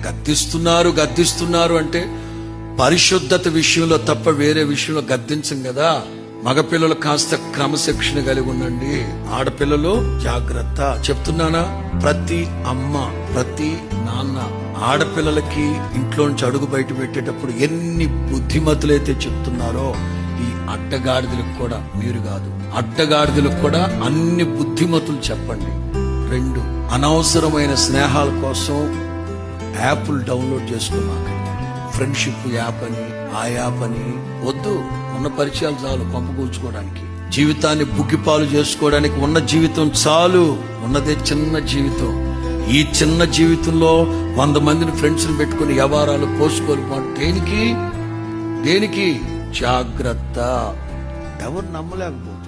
గద్దిస్తున్నారు అంటే పరిశుద్ధత విషయంలో తప్ప వేరే విషయంలో గద్దించం కదా. మగపిల్లలు కాస్త క్రమశిక్షణ కలిగి ఉండండి, ఆడపిల్లలు జాగ్రత్త. చెప్తున్నానా? ప్రతి అమ్మ, ప్రతి నాన్న ఆడపిల్లలకి ఇంట్లో నుంచి అడుగు బయట పెట్టేటప్పుడు ఎన్ని బుద్ధిమతులైతే చెప్తున్నారో ఈ అడ్డగాడిదలకు కూడా, మీరు కాదు అడ్డగాడిదలకు కూడా అన్ని బుద్ధిమతులు చెప్పండి. 2, అనవసరమైన స్నేహాల కోసం యాప్లు డౌన్లోడ్ చేసుకున్నాక, ఫ్రెండ్షిప్ యాప్ అని ఆ యాప్ అని వద్దు. ఉన్న పరిచయాలు చాలు పంపకూర్చుకోవడానికి, జీవితాన్ని బుగ్గిపాలు చేసుకోవడానికి ఉన్న జీవితం చాలు. ఉన్నదే చిన్న జీవితం. ఈ చిన్న జీవితంలో 100 మందిని ఫ్రెండ్స్ ని పెట్టుకుని వ్యవహారాలు పోసుకోవాలి. దేనికి? జాగ్రత్త. ఎవరు నమ్మలేకపోతున్నారు.